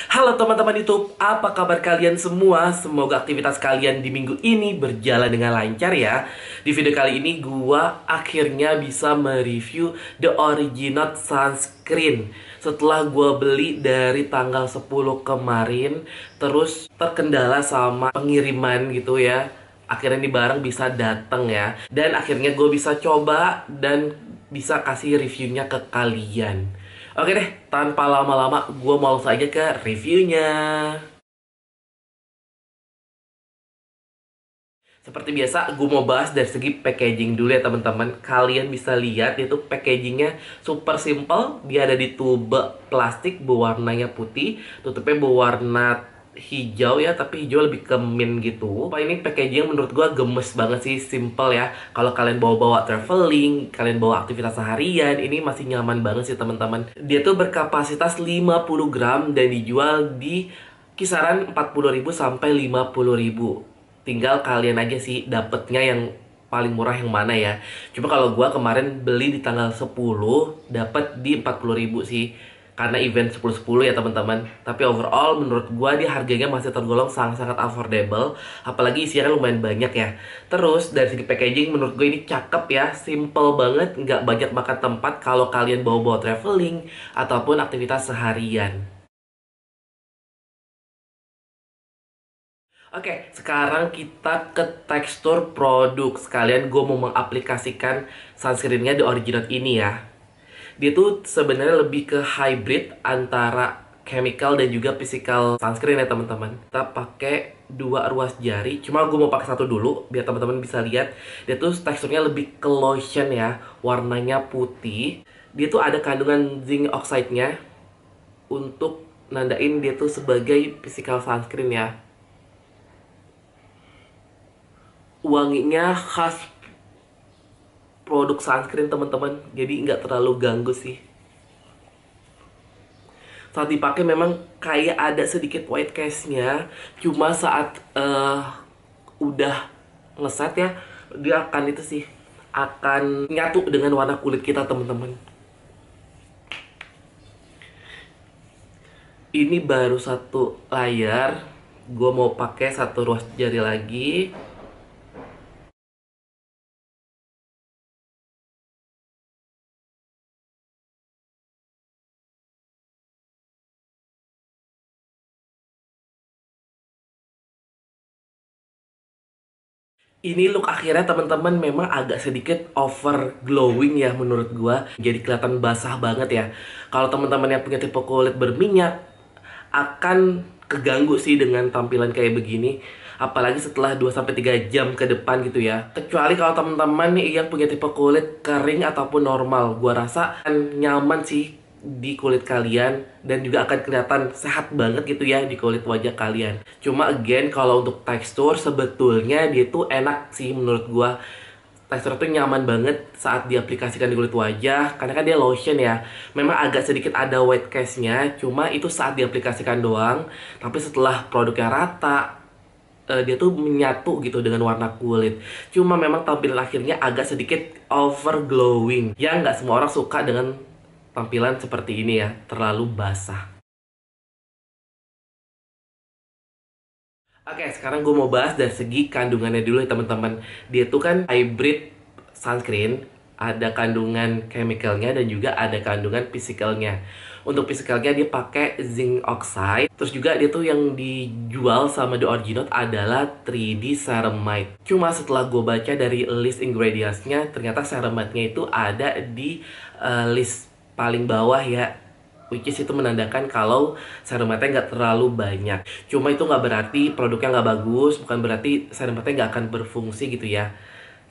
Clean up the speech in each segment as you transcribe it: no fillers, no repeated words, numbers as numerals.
Halo teman-teman YouTube, apa kabar kalian semua? Semoga aktivitas kalian di minggu ini berjalan dengan lancar ya. Di video kali ini gua akhirnya bisa mereview The Original Sunscreen. Setelah gua beli dari tanggal 10 kemarin, terus terkendala sama pengiriman gitu ya. Akhirnya nih barang bisa datang ya. Dan akhirnya gue bisa coba dan bisa kasih reviewnya ke kalian. Oke deh, tanpa lama-lama, gue mau langsung aja ke reviewnya. Seperti biasa, gue mau bahas dari segi packaging dulu ya teman-teman. Kalian bisa lihat itu packagingnya super simple. Dia ada di tube plastik berwarnanya putih, tutupnya berwarna hijau ya, tapi hijau lebih ke mint gitu. Ini packaging menurut gue gemes banget sih, simple ya. Kalau kalian bawa-bawa traveling, kalian bawa aktivitas seharian, ini masih nyaman banget sih teman-teman. Dia tuh berkapasitas 50 gram dan dijual di kisaran 40.000 sampai 50.000. Tinggal kalian aja sih dapetnya yang paling murah yang mana ya. Cuma kalau gua kemarin beli di tanggal 10 dapat di 40.000 sih. Karena event 10-10 ya teman-teman. Tapi overall menurut gua dia harganya masih tergolong sangat-sangat affordable. Apalagi isinya lumayan banyak ya. Terus dari segi packaging menurut gue ini cakep ya. Simple banget, nggak banyak makan tempat kalau kalian bawa-bawa traveling ataupun aktivitas seharian. Oke, sekarang kita ke tekstur produk. Sekalian gue mau mengaplikasikan sunscreennya The Original ini ya. Dia tuh sebenarnya lebih ke hybrid antara chemical dan juga physical sunscreen ya teman-teman. Kita pakai dua ruas jari. Cuma gue mau pakai satu dulu biar teman-teman bisa lihat. Dia tuh teksturnya lebih ke lotion ya. Warnanya putih. Dia tuh ada kandungan zinc oxide-nya untuk nandain dia tuh sebagai physical sunscreen ya. Wanginya khas produk sunscreen teman-teman, jadi nggak terlalu ganggu sih. Saat dipakai memang kayak ada sedikit white cast-nya, cuma saat udah ngeset ya, dia akan itu sih, akan nyatu dengan warna kulit kita teman-teman. Ini baru satu layar, gue mau pakai satu ruas jari lagi. Ini look akhirnya teman-teman memang agak sedikit over glowing ya menurut gua. Jadi kelihatan basah banget ya. Kalau teman-teman yang punya tipe kulit berminyak akan keganggu sih dengan tampilan kayak begini. Apalagi setelah 2 sampai 3 jam ke depan gitu ya. Kecuali kalau teman-teman nih yang punya tipe kulit kering ataupun normal, gua rasa akan nyaman sih di kulit kalian dan juga akan kelihatan sehat banget gitu ya di kulit wajah kalian. Cuma again kalau untuk tekstur sebetulnya dia tuh enak sih menurut gua. Tekstur tuh nyaman banget saat diaplikasikan di kulit wajah karena kan dia lotion ya. Memang agak sedikit ada white cast-nya, cuma itu saat diaplikasikan doang. Tapi setelah produknya rata, dia tuh menyatu gitu dengan warna kulit. Cuma memang tampilan akhirnya agak sedikit over glowing. Ya nggak semua orang suka dengan tampilan seperti ini ya, terlalu basah. Oke, sekarang gue mau bahas dari segi kandungannya dulu ya teman-teman. Dia tuh kan hybrid sunscreen, ada kandungan chemicalnya dan juga ada kandungan physicalnya. Untuk physicalnya dia pakai zinc oxide. Terus juga dia tuh yang dijual sama The Original adalah 3D ceramide. Cuma setelah gue baca dari list ingredientsnya, ternyata ceramide-nya itu ada di list paling bawah ya, which is itu menandakan kalau ceramide nggak terlalu banyak. Cuma itu nggak berarti produknya nggak bagus, bukan berarti ceramide nggak akan berfungsi gitu ya.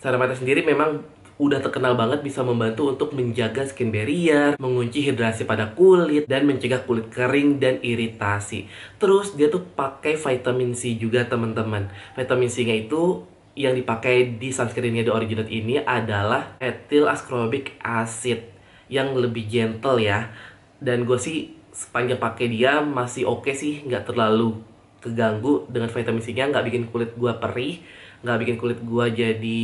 Ceramide sendiri memang udah terkenal banget bisa membantu untuk menjaga skin barrier, mengunci hidrasi pada kulit, dan mencegah kulit kering dan iritasi. Terus dia tuh pakai vitamin C juga teman-teman. Vitamin C-nya itu yang dipakai di sunscreennya The Original ini adalah ethyl ascorbic acid yang lebih gentle ya. Dan gue sih sepanjang pakai dia masih oke sih, nggak terlalu keganggu dengan vitamin C-nya, nggak bikin kulit gue perih, nggak bikin kulit gue jadi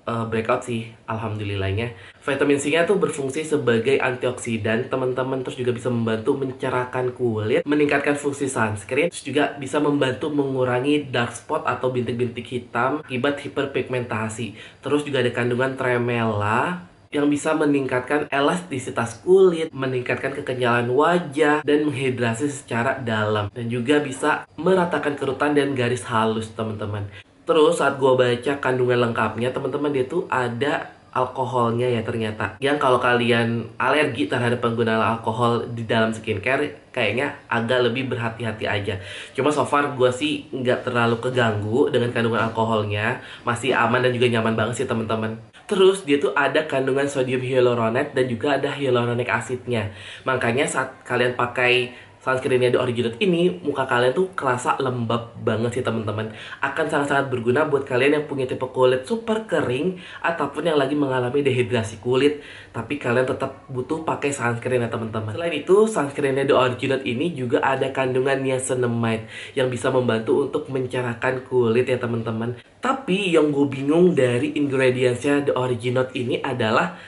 breakout sih, alhamdulillahnya. Vitamin C-nya tuh berfungsi sebagai antioksidan, teman-teman, terus juga bisa membantu mencerahkan kulit, meningkatkan fungsi sunscreen, terus juga bisa membantu mengurangi dark spot atau bintik-bintik hitam akibat hiperpigmentasi. Terus juga ada kandungan tremella yang bisa meningkatkan elastisitas kulit, meningkatkan kekenyalan wajah, dan menghidrasi secara dalam. Dan juga bisa meratakan kerutan dan garis halus, teman-teman. Terus saat gue baca kandungan lengkapnya, teman-teman, dia tuh ada alkoholnya ya ternyata. Yang kalau kalian alergi terhadap penggunaan alkohol di dalam skincare, kayaknya agak lebih berhati-hati aja. Cuma so far gue sih nggak terlalu keganggu dengan kandungan alkoholnya. Masih aman dan juga nyaman banget sih teman-teman. Terus dia tuh ada kandungan sodium hyaluronate dan juga ada hyaluronic acidnya. Makanya saat kalian pakai sunscreennya The Originate ini, muka kalian tuh kerasa lembab banget sih teman-teman. Akan sangat-sangat berguna buat kalian yang punya tipe kulit super kering ataupun yang lagi mengalami dehidrasi kulit, tapi kalian tetap butuh pakai sunscreen ya teman-teman. Selain itu, sunscreennya The Originate ini juga ada kandungan niacinamide yang bisa membantu untuk mencerahkan kulit ya teman-teman. Tapi yang gue bingung dari ingredientsnya The Originate ini adalah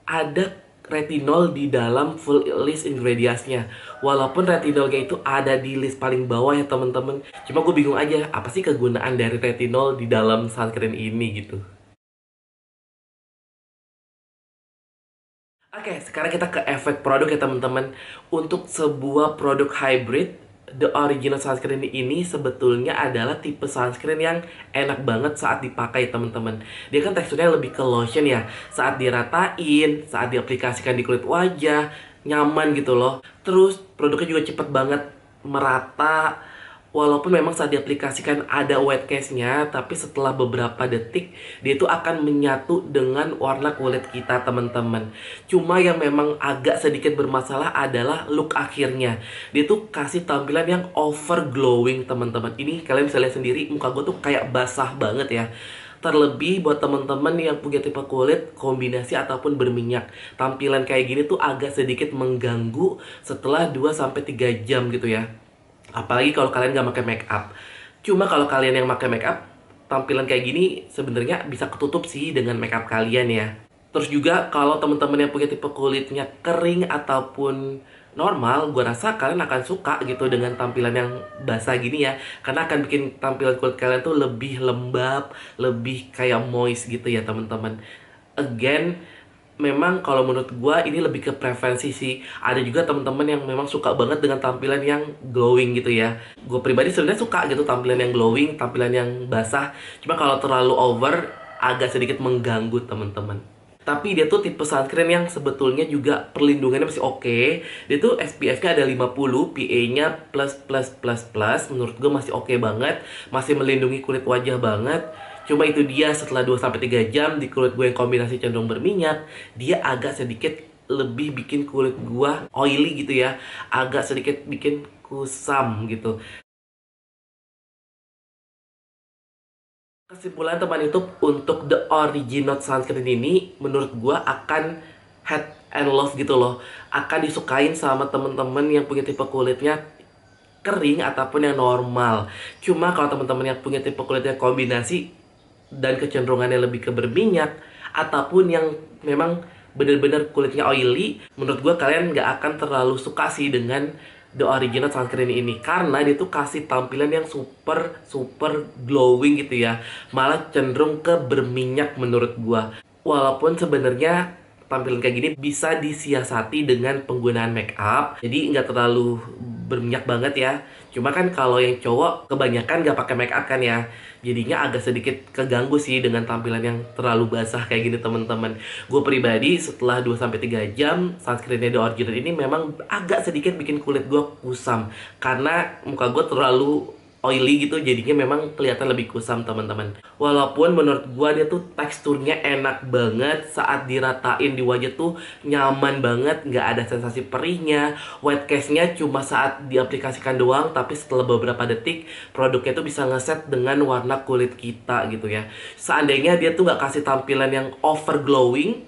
ada retinol di dalam full list ingredientsnya. Walaupun retinolnya itu ada di list paling bawah ya teman-teman. Cuma gue bingung aja, apa sih kegunaan dari retinol di dalam sunscreen ini gitu. Oke, sekarang kita ke efek produk ya teman-teman. Untuk sebuah produk hybrid, The Original Sunscreen ini sebetulnya adalah tipe sunscreen yang enak banget saat dipakai teman-teman. Dia kan teksturnya lebih ke lotion ya. Saat diratain, saat diaplikasikan di kulit wajah, nyaman gitu loh. Terus produknya juga cepet banget merata. Walaupun memang saat diaplikasikan ada wet case-nya, tapi setelah beberapa detik dia itu akan menyatu dengan warna kulit kita teman-teman. Cuma yang memang agak sedikit bermasalah adalah look akhirnya. Dia tuh kasih tampilan yang over glowing teman-teman. Ini kalian bisa lihat sendiri, muka gue tuh kayak basah banget ya. Terlebih buat teman-teman yang punya tipe kulit kombinasi ataupun berminyak, tampilan kayak gini tuh agak sedikit mengganggu setelah 2-3 jam gitu ya. Apalagi kalau kalian nggak pakai make up. Cuma kalau kalian yang pakai make up, tampilan kayak gini sebenarnya bisa ketutup sih dengan make up kalian ya. Terus juga kalau teman-teman yang punya tipe kulitnya kering ataupun normal, gue rasa kalian akan suka gitu dengan tampilan yang basah gini ya. Karena akan bikin tampilan kulit kalian tuh lebih lembab, lebih kayak moist gitu ya teman-teman. Again, memang kalau menurut gue ini lebih ke preferensi sih. Ada juga teman-teman yang memang suka banget dengan tampilan yang glowing gitu ya. Gue pribadi sebenarnya suka gitu tampilan yang glowing, tampilan yang basah. Cuma kalau terlalu over agak sedikit mengganggu teman-teman. Tapi dia tuh tipe sunscreen yang sebetulnya juga perlindungannya masih oke. Dia tuh SPF-nya ada 50, PA-nya plus plus plus plus. Menurut gue masih oke banget, masih melindungi kulit wajah banget. Cuma itu dia, setelah 2-3 jam di kulit gue yang kombinasi cenderung berminyak, dia agak sedikit lebih bikin kulit gue oily gitu ya. Agak sedikit bikin kusam gitu. Kesimpulan teman YouTube, untuk The Original Sunscreen ini menurut gue akan head and love gitu loh. Akan disukain sama temen-temen yang punya tipe kulitnya kering ataupun yang normal. Cuma kalau teman-teman yang punya tipe kulitnya kombinasi dan kecenderungannya lebih ke berminyak ataupun yang memang bener-bener kulitnya oily, menurut gue kalian nggak akan terlalu suka sih dengan The Original Sunscreen ini, karena dia tuh kasih tampilan yang super glowing gitu ya, malah cenderung ke berminyak menurut gue. Walaupun sebenarnya tampilan kayak gini bisa disiasati dengan penggunaan make up, jadi nggak terlalu berminyak banget ya. Cuma kan kalau yang cowok kebanyakan nggak pakai make up kan ya, jadinya agak sedikit keganggu sih dengan tampilan yang terlalu basah kayak gini teman-teman. Gue pribadi setelah 2-3 jam sunscreennya The Original ini memang agak sedikit bikin kulit gue kusam, karena muka gue terlalu oily gitu, jadinya memang kelihatan lebih kusam teman-teman. Walaupun menurut gua dia tuh teksturnya enak banget, saat diratain di wajah tuh nyaman banget, nggak ada sensasi perihnya. Wet case-nya cuma saat diaplikasikan doang, tapi setelah beberapa detik produknya tuh bisa ngeset dengan warna kulit kita gitu ya. Seandainya dia tuh nggak kasih tampilan yang over glowing,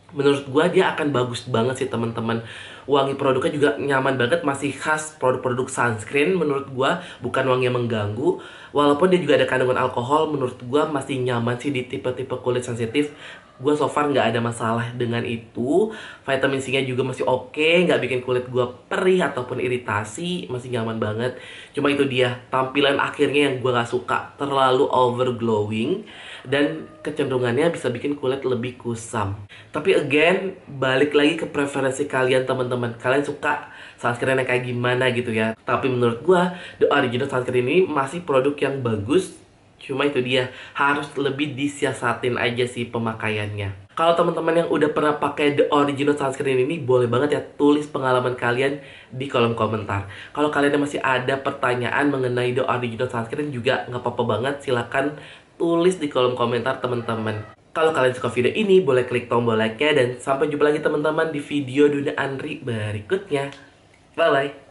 menurut gua dia akan bagus banget sih teman-teman. Wangi produknya juga nyaman banget, masih khas produk-produk sunscreen menurut gua, bukan wangi yang mengganggu. Walaupun dia juga ada kandungan alkohol, menurut gua masih nyaman sih di tipe-tipe kulit sensitif. Gua so far nggak ada masalah dengan itu. Vitamin C-nya juga masih oke, nggak bikin kulit gua perih ataupun iritasi, masih nyaman banget. Cuma itu dia tampilan akhirnya yang gua nggak suka, terlalu over glowing dan kecenderungannya bisa bikin kulit lebih kusam. Tapi again, balik lagi ke preferensi kalian teman-teman. Kalian suka sunscreen yang kayak gimana gitu ya. Tapi menurut gua, The Original Sunscreen ini masih produk yang bagus. Cuma itu dia, harus lebih disiasatin aja sih pemakaiannya. Kalau teman-teman yang udah pernah pakai The Original Sunscreen ini, boleh banget ya tulis pengalaman kalian di kolom komentar. Kalau kalian masih ada pertanyaan mengenai The Original Sunscreen juga nggak apa-apa banget, silahkan tulis di kolom komentar teman-teman. Kalau kalian suka video ini, boleh klik tombol like-nya, dan sampai jumpa lagi teman-teman di video Duna Andri berikutnya. Bye-bye.